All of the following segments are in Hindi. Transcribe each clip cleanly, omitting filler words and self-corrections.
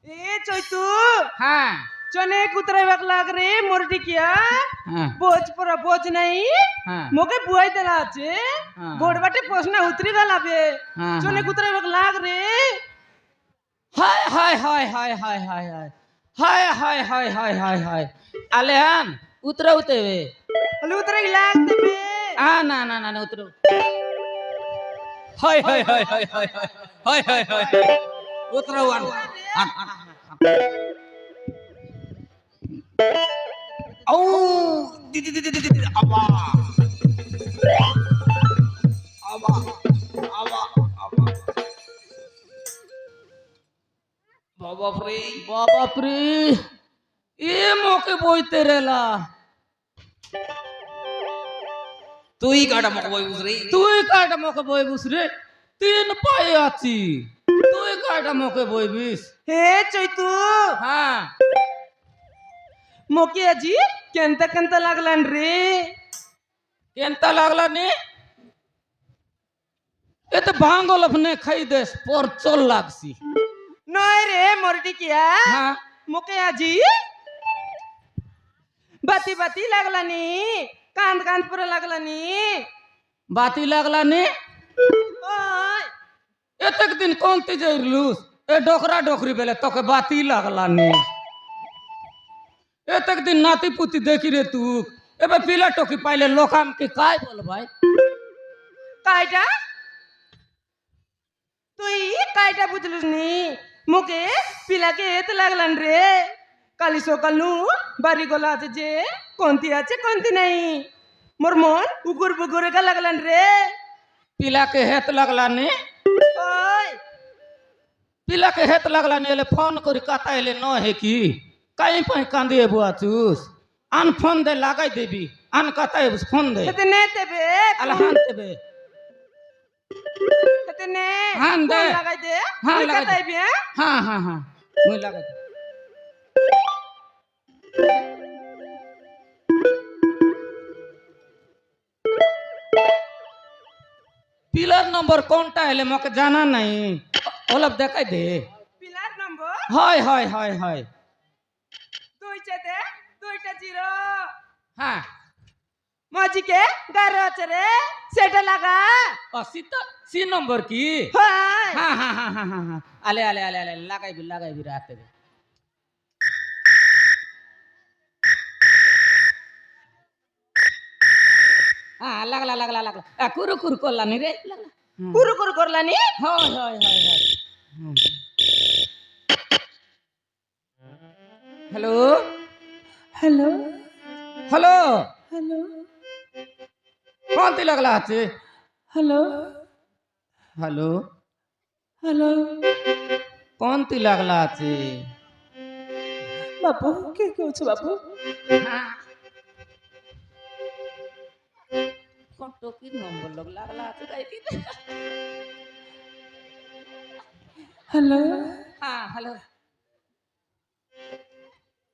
ए चैतू हाँ चने कुतरे वक लाग रे मोरटी किया हाँ बोझ पर बोझ नहीं हाँ मोके बुआई देला छे हाँ। बोर्ड बाटे पोसना उतरी गला बे हाँ, चने हाँ। कुतरे वक लाग रे हाय hi hi hi hi hi hi hi hi hi hi hi हाय आलेहान उतरो उतेवे अले उतरे लाग दे बे ना ना ना उतरो हाय hi hi hi hi hi hi hi हाय उतरो औ दीदी दीदी दीदी अबा अबा अबा अबा बाबा प्रे ये मोके बोलते रहला তুই কাটা মক বই বুঝরি তুই কাটা মোকে বইবুস রে 3 পায়ে আছি তুই কাটা মোকে বইবিস हे चैतू हाँ मोके अजी केंता केंता लागलन रे केंता लागला नी ये तो भांगोल अपने खाई देस पर चल लागसी नय रे मोरटी किया हाँ मोके अजी बाती बाती लागला नी कांद कांद पर लागला नी बाती लागला नी ओय एतक दिन कौन तिजरलूस ए डोकरा डोकरी बेले तोके बाती लागला नी एतक दिन नाती पुती देखी रे तू एबे पीला टोकी पाइले लोकाम के काय बोल भाई कायटा तुई कायटा बुझलुस नी मोके पिला के एत लागलन रे काली सकाल नु बारी गोला আছে যে কোনতি আছে কোনতি নাই মোর মন উগুর বুগুরে কা লাগलन রে पीला के हेत लगला नी ओय पीला के हेत लगला नी ले फोन करी काताइले न है की काई पई कांदिए बुआ चूस आन फोन दे लगाई देबी आन काताइ फोन दे तने तेबे अलहान देबे तने हाँ, दे। फोन लगाई दे हाँ, कोई लगाई दे। कताई बे हाँ हाँ हाँ मुई लगाई दे पिलर नंबर कौनटा है मके जाना नहीं ओलब देखाई दे पिलार नंबर हाय हाय हाय हाय দুইটা দে দুইটা জিরো हाँ মজিকে গারো আছে রে সেটা লাগা अस्सी सी नंबर की হাই हाँ हाँ हाँ हाँ हाँ हाँ आले आले आले आले लगाई भी रहते रे हाँ लगला कुरु कुरु कोला नहीं रे लगला কুরু কুরু করলানি hi hi hi hi hello hello hello hello कौन ती लगला আছে হ্যালো हेलो হ্যালো कौन ती लगला আছে বাবু কে কইছো বাবু हाँ कौन टोकी नंबर लोग लगला আছে তাই কি হ্যালো हाँ हेलो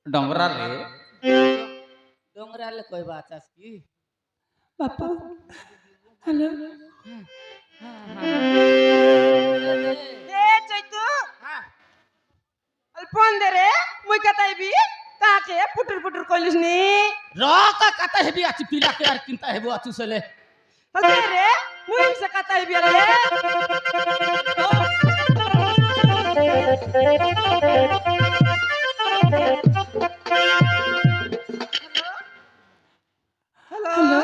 ডংরা রে डोंगरा ले कोई बात आस की বাবু হ্যালো এ চৈতু हाँ আল ফোন দে রে মুই কাটাইবি কাকে পুটুর পুটুর কইলিস নি रॉक कता है भी आची पीला के यार किंता है वो आचू सले হতে রে মুই সে কাটাইবি রে ହ୍ୟାଲୋ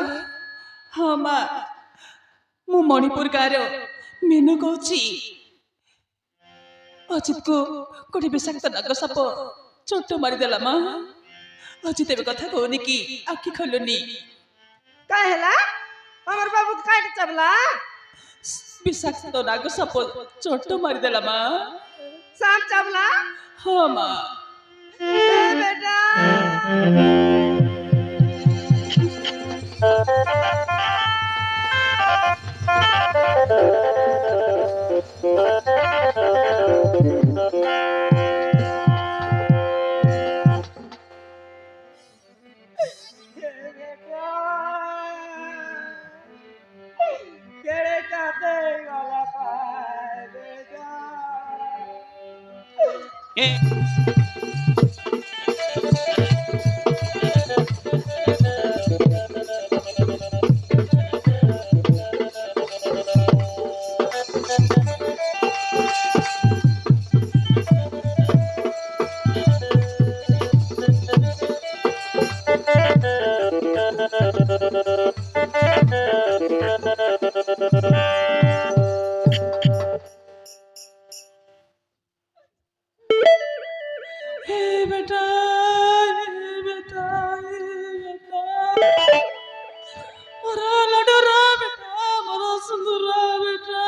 ହଁ ମା ମୁଁ ମଣିପୁର ଗାଁର ମିନୁ କହୁଛି ଅଜିତକୁ ଗୋଟେ ବିଷାକ୍ତ ନାଗ ସାପ ଚୋଟ ମାରିଦେଲା ମା ଅଜିତ ଏବେ କଥା କହୁନି କି ଆଖି ଖୋଲୁନି কাই হেলা আমার বাবু কাইটা চাবলা ବିଷାକ୍ତ ନାଗ ସାପ ଚୋଟ ମାରିଦେଲା ମା সাপ চাবলা ହଁ ମା এ বেটা কেড়ে কাতে গলা পায় বেটা हे बेटा हे बेटा हे बेटा मोरा लडरा बेटा मोरा सुंदरा बेटा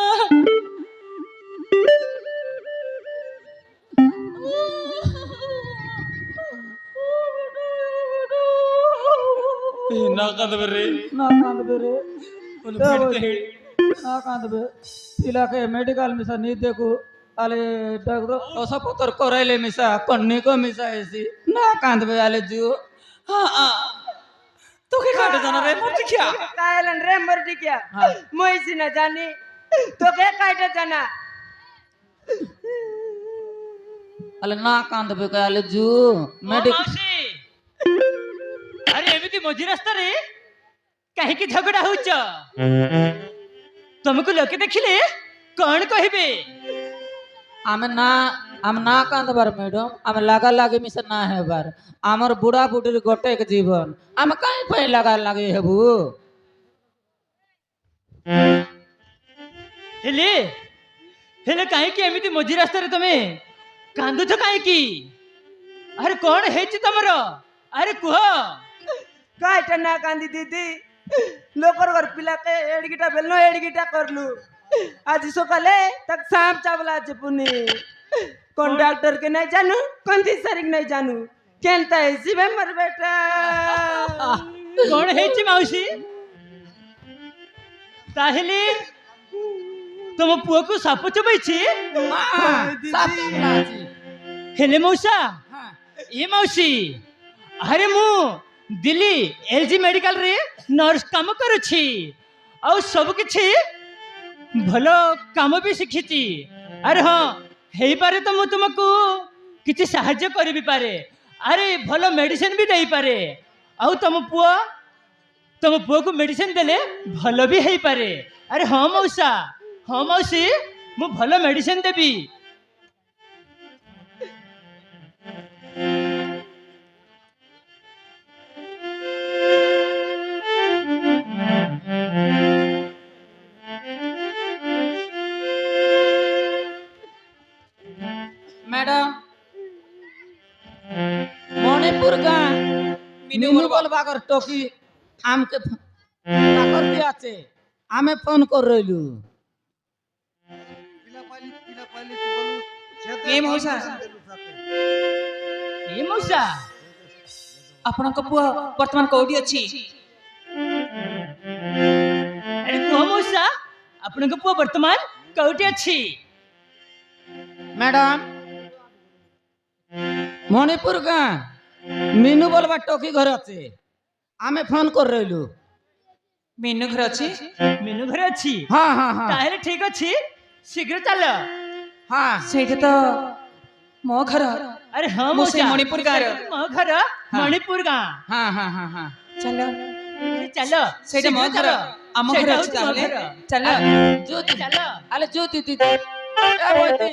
ನಾ ಕಂದಬರ್ರಿ ನಾ ಕಾಂದಬೇರೆ ಒಂದು ಬಿಡ್ತ ಹೇಳಿ ನಾ ಕಾಂದಬೆ ಇಲಾಖೆ ಮೆಡಿಕಲ್ ಮಿಸ ನೀದೇಕು ಅಲ್ಲಿ ಡಾಕ್ಟರ್ ಹೊಸ ಪತ್ರ ಕೊರೈಲೆ ಮಿಸ ಕಣ್ಣಿಕೋ ಮಿಸ ऐसी ನಾ ಕಾಂದಬೆ ಅಲ್ಲಿ ಜೀವ हाँ हाँ तू क्या काटा जाना रे मर क्या कायलन रे मर्दी क्या मोइसी न जानी तो क्या काटे जाना ಅಲ್ಲಿ ನಾ ಕಾಂದಬೆ ಅಲ್ಲಿ ಜೂ ಮೆಡಿಕಲ್ अरे एमती मझी रास्ता रे कहीं झगड़ा हो तुमको लोके देखिले कौन कहबे आमे ना कांदबार मैडम आमे लगा लागे मिसे ना हेबार आमर बुढ़ा बुढ़ीर गोटे के जीवन आमे काहे पे लगा लागे हेबू हेले हेले कहीं की एमती मझी रास्ता रे तुमे कांदु छ कहीं की अरे कौन है तमरो अरे कुह काटे ना कांदी दीदी लोकर घर पिला के एडगिटा बेलनो एडगिटा करलू आज सकाले तक सांप चावला আছে पुनी कंडक्टर के नहीं जानू कंदी सरिक नहीं जानू केनता ऐसी बे मर बेटा कौन है माउसी ताहले तुम पुओ को साप चबैछि हेले मौसा ये मौसी अरे मु दिल्ली एलजी मेडिकल रे नर्स काम करुछि और सब किछि भलो काम भी शिखिछि अरे हाँ हेई पारे तो मु तुमको किछि सहाय्य करि भी पारे अरे भलो मेडिसिन भी देई पारे और तुम पुओ को मेडिसिन देले भलो भी हेई पारे अरे हाँ मौसी मु भलो मेडिसिन देबी मैडम मणिपुर का मिनू बागर टोकी आम के कर दिया छे आमे फोन कर रहिलु ए मौसा ये मौसा ଆପଣଙ୍କ ପୁଅ ବର୍ତ୍ତମାନ କୋଉଠି ଅଛି अरे कह मौसा आपन पुआ वर्तमान कौटी अच्छी मैडम मणिपुर का मीनू बोलबा टोकी घर अच्छे आमे फोन कर रहिलु मीनू घर ଅଛି मीनू घरे अच्छी हाँ हाँ हाँ ताहले ठीक अच्छी शीघ्र चल हाँ ସେଇଠି ତ ମୋ ଘର अरे हाँ ମୁଁ ସେଇ मौसा ମଣିପୁର ଗାଁର मो घर मणिपुर गाँ हाँ हाँ हाँ हाँ ଚାଲ चलो ସେଇଟା ମୋ ଘର ଆମ ଘରେ ଅଛି ତାହେଲେ ଚାଲ ज्योति चल अरे ज्योति दीदी ए बोलती